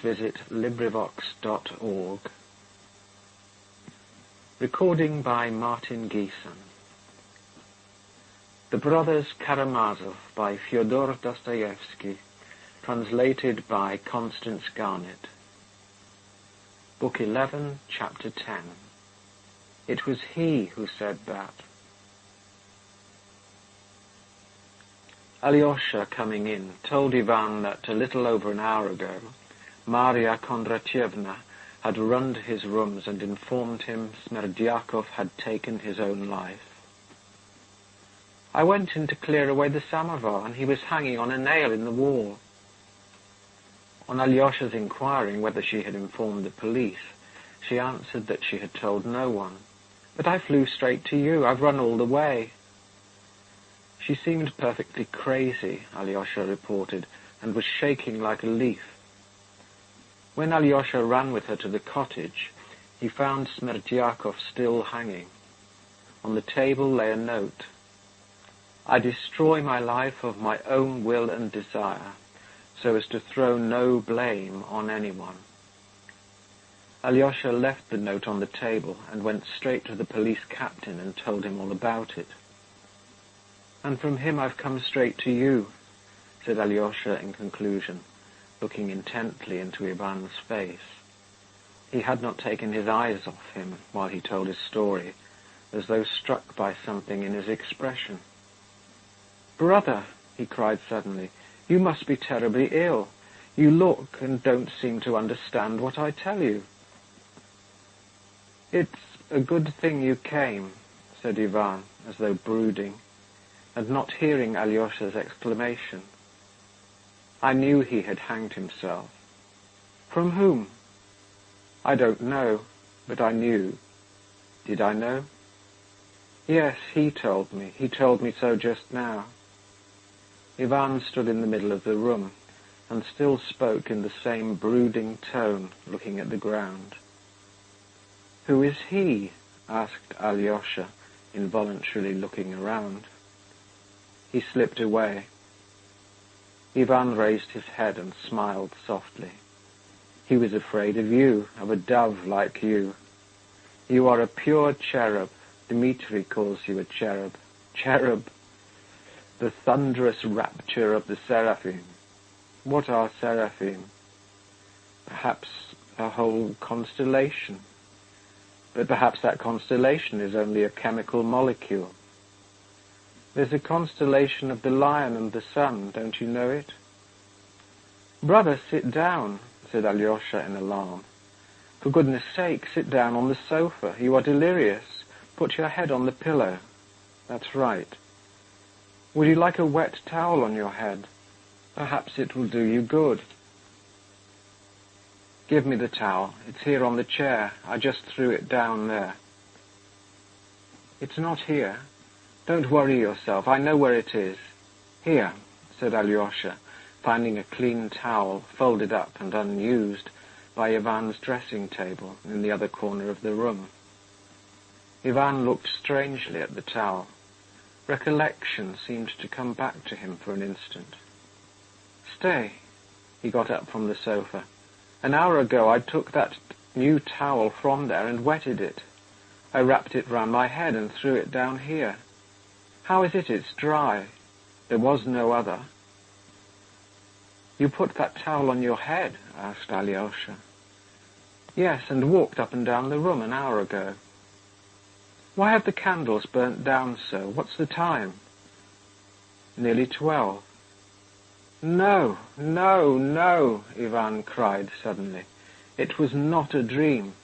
visit LibriVox.org. Recording by Martin Geeson. The Brothers Karamazov by Fyodor Dostoevsky, translated by Constance Garnett. Book 11, Chapter 10. It was he who said that. Alyosha, coming in, told Ivan that a little over an hour ago, Maria Kondratyevna had run to his rooms and informed him Smerdyakov had taken his own life. I went in to clear away the samovar, and he was hanging on a nail in the wall. On Alyosha's inquiring whether she had informed the police, she answered that she had told no one. But I flew straight to you. I've run all the way. She seemed perfectly crazy, Alyosha reported, and was shaking like a leaf. When Alyosha ran with her to the cottage, he found Smerdyakov still hanging. On the table lay a note. I destroy my life of my own will and desire, so as to throw no blame on anyone. Alyosha left the note on the table and went straight to the police captain and told him all about it. And from him I've come straight to you, said Alyosha in conclusion, looking intently into Ivan's face. He had not taken his eyes off him while he told his story, as though struck by something in his expression. "Brother," he cried suddenly, "you must be terribly ill. You look and don't seem to understand what I tell you." "It's a good thing you came," said Ivan, as though brooding, and not hearing Alyosha's exclamation. "I knew he had hanged himself." "From whom?" "I don't know, but I knew." "Did I know?" "Yes, he told me. He told me so just now." Ivan stood in the middle of the room, and still spoke in the same brooding tone, looking at the ground. "Who is he?" asked Alyosha, involuntarily looking around. He slipped away. Ivan raised his head and smiled softly. "He was afraid of you, of a dove like you. You are a pure cherub. Dmitri calls you a cherub. Cherub! The thunderous rapture of the seraphim. What are seraphim? Perhaps a whole constellation. But perhaps that constellation is only a chemical molecule. There's a constellation of the lion and the sun, don't you know it?" "Brother, sit down," said Alyosha in alarm. "For goodness sake, sit down on the sofa. You are delirious. Put your head on the pillow. That's right. Would you like a wet towel on your head? Perhaps it will do you good." "Give me the towel. It's here on the chair. I just threw it down there." "It's not here. Don't worry yourself. I know where it is. Here," said Alyosha, finding a clean towel, folded up and unused, by Ivan's dressing table in the other corner of the room. Ivan looked strangely at the towel. Recollection seemed to come back to him for an instant. "Stay." He got up from the sofa. "An hour ago I took that new towel from there and wetted it. I wrapped it round my head and threw it down here. How is it it's dry? There was no other." "You put that towel on your head?" asked Alyosha. "Yes, and walked up and down the room an hour ago." "Why have the candles burnt down so? What's the time?" "Nearly 12. "No, no, no!" Ivan cried suddenly. "It was not a dream.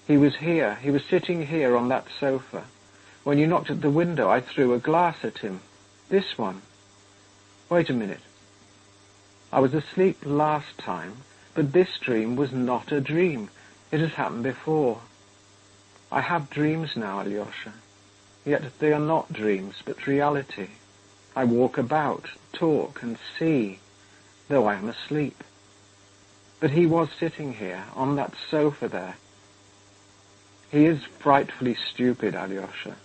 He was here. He was sitting here on that sofa. When you knocked at the window, I threw a glass at him. This one. Wait a minute. I was asleep last time, but this dream was not a dream. It has happened before. I have dreams now, Alyosha. Yet they are not dreams, but reality. I walk about, talk, and see, though I am asleep. But he was sitting here, on that sofa there. He is frightfully stupid, Alyosha.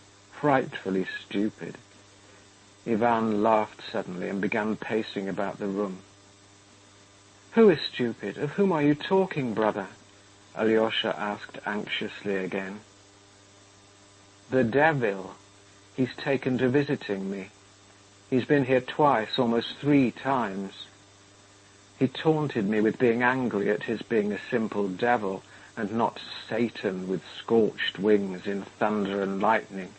Frightfully stupid." Ivan laughed suddenly and began pacing about the room. Who is stupid? Of whom are you talking, brother? Alyosha asked anxiously again. The devil. He's taken to visiting me. He's been here twice, almost 3 times. He taunted me with being angry at his being a simple devil, and not Satan with scorched wings in thunder and lightning.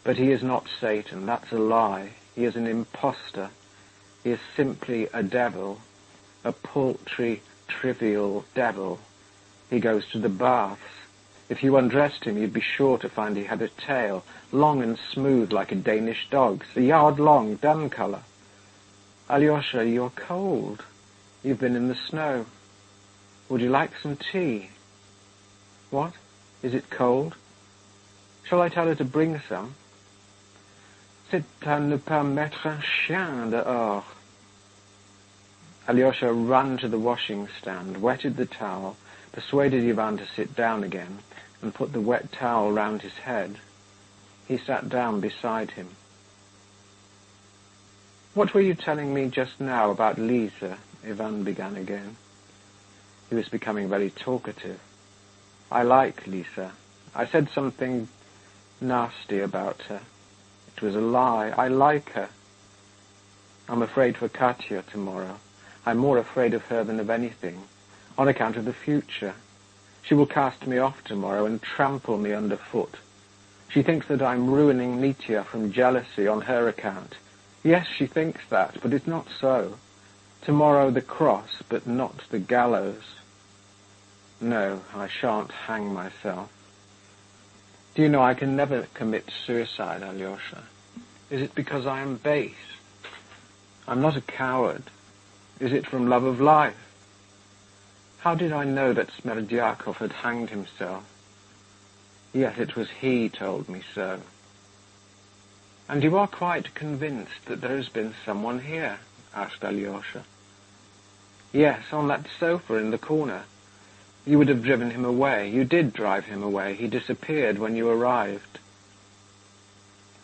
But he is not Satan, that's a lie. He is an impostor. He is simply a devil, a paltry, trivial devil. He goes to the baths. If you undressed him, you'd be sure to find he had a tail, long and smooth like a Danish dog's, a yard long, dun colour. Alyosha, you're cold. You've been in the snow. Would you like some tea? What? Is it cold? Shall I tell her to bring some? C'est à ne pas mettre un chien dehors. Alyosha ran to the washing stand, wetted the towel, persuaded Ivan to sit down again, and put the wet towel round his head. He sat down beside him. What were you telling me just now about Lisa? Ivan began again. He was becoming very talkative. I like Lisa. I said something nasty about her. It was a lie. I like her. I'm afraid for Katya tomorrow. I'm more afraid of her than of anything, on account of the future. She will cast me off tomorrow and trample me underfoot. She thinks that I'm ruining Mitya from jealousy on her account. Yes, she thinks that, but it's not so. Tomorrow the cross, but not the gallows. No, I shan't hang myself. Do you know I can never commit suicide, Alyosha? Is it because I am base? I'm not a coward. Is it from love of life? How did I know that Smerdyakov had hanged himself? Yet it was he told me so. And you are quite convinced that there has been someone here? Asked Alyosha. Yes, on that sofa in the corner. You would have driven him away. You did drive him away. He disappeared when you arrived.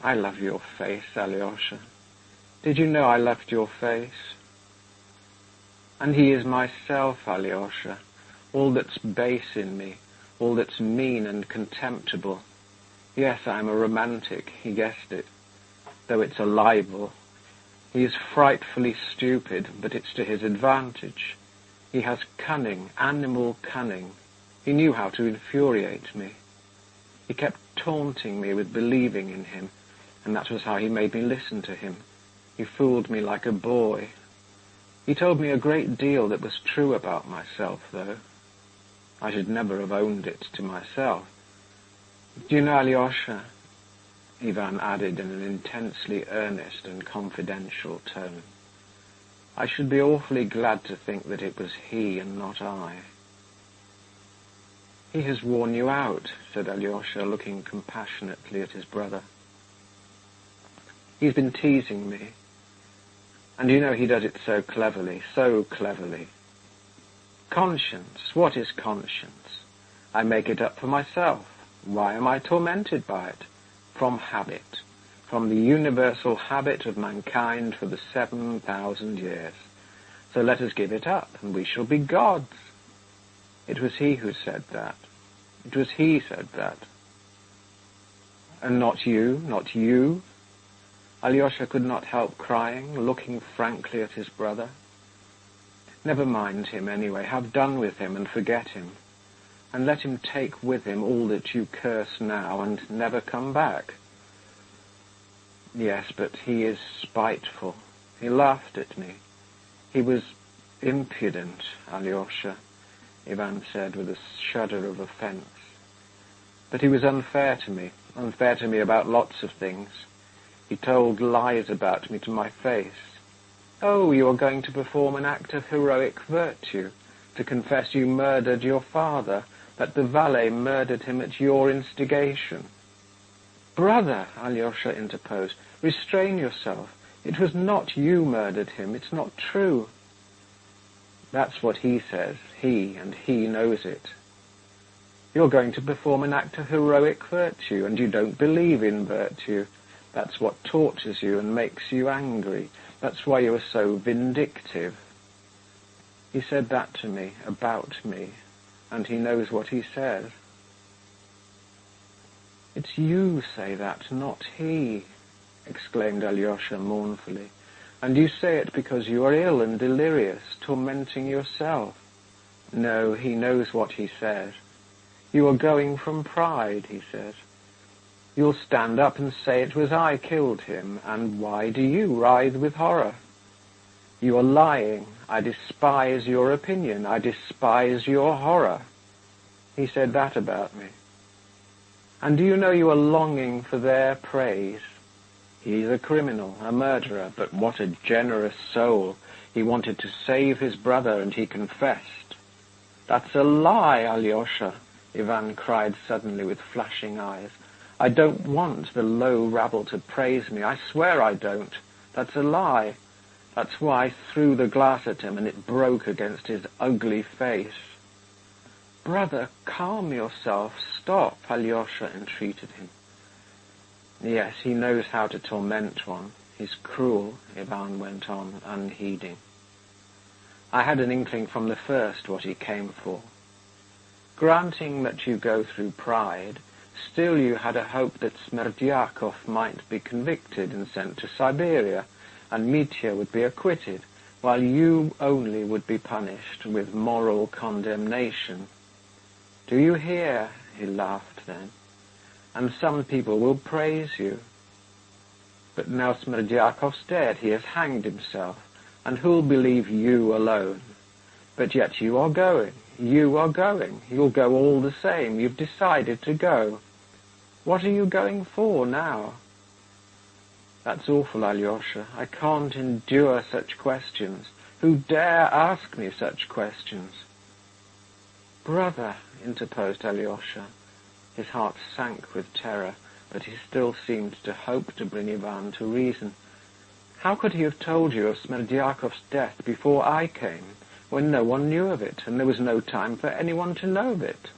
I love your face, Alyosha. Did you know I loved your face? And he is myself, Alyosha, all that's base in me, all that's mean and contemptible. Yes, I am a romantic, he guessed it, though it's a libel. He is frightfully stupid, but it's to his advantage. He has cunning, animal cunning. He knew how to infuriate me. He kept taunting me with believing in him, and that was how he made me listen to him. He fooled me like a boy. He told me a great deal that was true about myself, though. I should never have owned it to myself. Do you know, Alyosha, Ivan added in an intensely earnest and confidential tone, I should be awfully glad to think that it was he and not I. He has worn you out, said Alyosha, looking compassionately at his brother. He's been teasing me. And you know he does it so cleverly, so cleverly. Conscience, what is conscience? I make it up for myself. Why am I tormented by it? From habit, from the universal habit of mankind for the 7,000 years. So let us give it up, and we shall be gods. It was he who said that. It was he said that. And not you, not you? Alyosha could not help crying, looking frankly at his brother. Never mind him anyway, have done with him and forget him, and let him take with him all that you curse now and never come back. Yes, but he is spiteful. He laughed at me. He was impudent, Alyosha, Ivan said with a shudder of offence. But he was unfair to me about lots of things. He told lies about me to my face. Oh, you are going to perform an act of heroic virtue, to confess you murdered your father, that the valet murdered him at your instigation. Brother, Alyosha interposed, restrain yourself. It was not you murdered him. It's not true. That's what he says, and he knows it. You're going to perform an act of heroic virtue, and you don't believe in virtue. That's what tortures you and makes you angry. That's why you are so vindictive. He said that to me, about me, and he knows what he says. It's you say that, not he, exclaimed Alyosha mournfully. And you say it because you are ill and delirious, tormenting yourself. No, he knows what he says. You are going from pride, he says. You'll stand up and say it was I killed him, and why do you writhe with horror? You are lying. I despise your opinion. I despise your horror. He said that about me. And do you know you are longing for their praise? He's a criminal, a murderer, but what a generous soul. He wanted to save his brother, and he confessed. That's a lie, Alyosha, Ivan cried suddenly with flashing eyes. I don't want the low rabble to praise me. I swear I don't. That's a lie. That's why I threw the glass at him, and it broke against his ugly face. Brother, calm yourself. Stop, Alyosha entreated him. Yes, he knows how to torment one. He's cruel, Ivan went on, unheeding. I had an inkling from the first what he came for. Granting that you go through pride, still you had a hope that Smerdyakov might be convicted and sent to Siberia, and Mitya would be acquitted, while you only would be punished with moral condemnation. Do you hear? He laughed then. And some people will praise you. But now Smerdyakov's dead, he has hanged himself, and who'll believe you alone? But yet you are going, you'll go all the same, you've decided to go. What are you going for now? That's awful, Alyosha. I can't endure such questions. Who dare ask me such questions? Brother, interposed Alyosha. His heart sank with terror, but he still seemed to hope to bring Ivan to reason. How could he have told you of Smerdyakov's death before I came, when no one knew of it, and there was no time for anyone to know of it?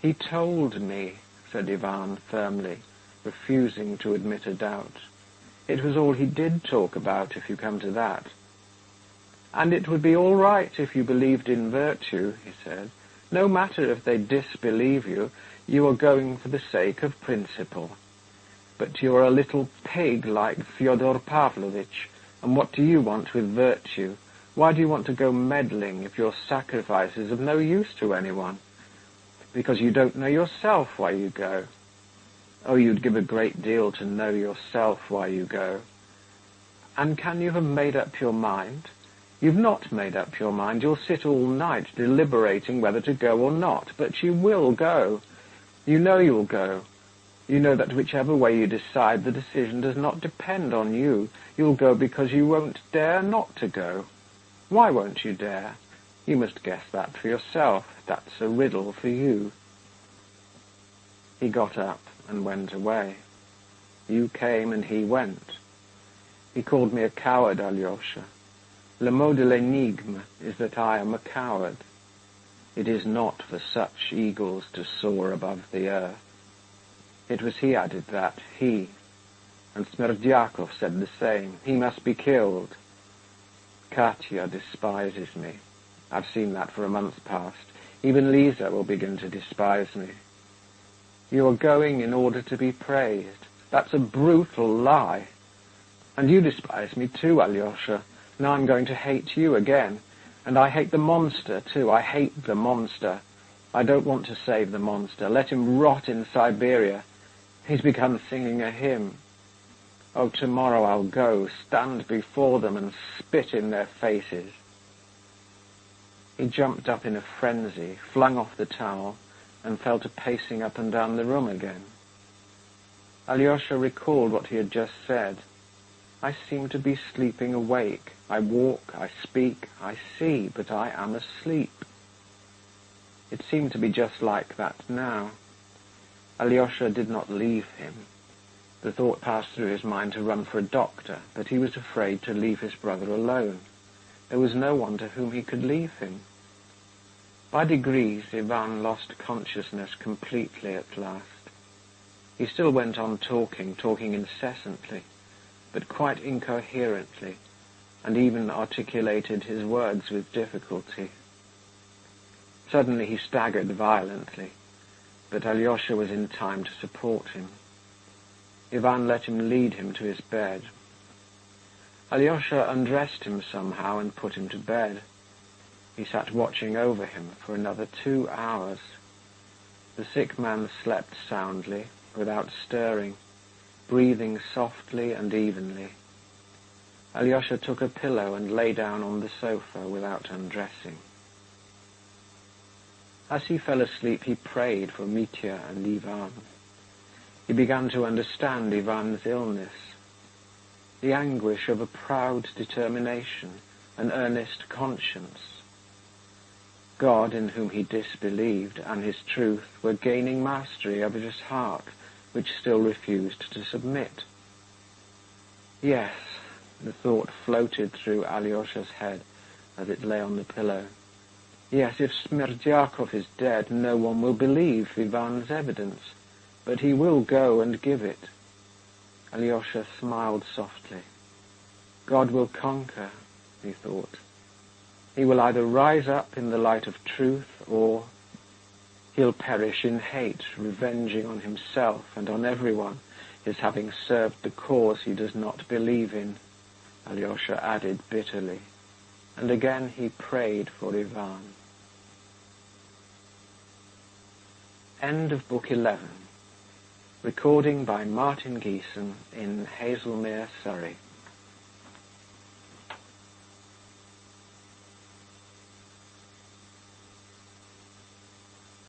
He told me, said Ivan firmly, refusing to admit a doubt. It was all he did talk about, if you come to that. And it would be all right if you believed in virtue, he said. No matter if they disbelieve you, you are going for the sake of principle. But you are a little pig like Fyodor Pavlovitch, and what do you want with virtue? Why do you want to go meddling if your sacrifice is of no use to anyone? Because you don't know yourself why you go. Oh, you'd give a great deal to know yourself why you go. And can you have made up your mind? You've not made up your mind. You'll sit all night deliberating whether to go or not, but you will go. You know you'll go. You know that whichever way you decide, the decision does not depend on you. You'll go because you won't dare not to go. Why won't you dare? You must guess that for yourself. That's a riddle for you. He got up and went away. You came and he went. He called me a coward, Alyosha. Le mot de l'énigme is that I am a coward. It is not for such eagles to soar above the earth. It was he added that, he. And Smerdyakov said the same. He must be killed. Katya despises me. I've seen that for a month past. Even Lisa will begin to despise me. You are going in order to be praised. That's a brutal lie. And you despise me too, Alyosha. Now I'm going to hate you again. And I hate the monster, too. I hate the monster. I don't want to save the monster. Let him rot in Siberia. He's begun singing a hymn. Oh, tomorrow I'll go, stand before them and spit in their faces. He jumped up in a frenzy, flung off the towel, and fell to pacing up and down the room again. Alyosha recalled what he had just said. I seem to be sleeping awake. I walk, I speak, I see, but I am asleep. It seemed to be just like that now. Alyosha did not leave him. The thought passed through his mind to run for a doctor, but he was afraid to leave his brother alone. There was no one to whom he could leave him. By degrees, Ivan lost consciousness completely at last. He still went on talking incessantly, but quite incoherently, and even articulated his words with difficulty. Suddenly he staggered violently, but Alyosha was in time to support him. Ivan let him lead him to his bed. Alyosha undressed him somehow and put him to bed. He sat watching over him for another 2 hours. The sick man slept soundly, without stirring, breathing softly and evenly. Alyosha took a pillow and lay down on the sofa without undressing. As he fell asleep, he prayed for Mitya and Ivan. He began to understand Ivan's illness, the anguish of a proud determination, an earnest conscience. God, in whom he disbelieved, and his truth were gaining mastery over his heart, which still refused to submit. Yes, the thought floated through Alyosha's head as it lay on the pillow. Yes, if Smerdyakov is dead, no one will believe Ivan's evidence, but he will go and give it. Alyosha smiled softly. God will conquer, he thought. He will either rise up in the light of truth, or he'll perish in hate, revenging on himself and on everyone his having served the cause he does not believe in, Alyosha added bitterly, and again he prayed for Ivan. End of Book 11. Recording by Martin Geeson in Hazelmere, Surrey.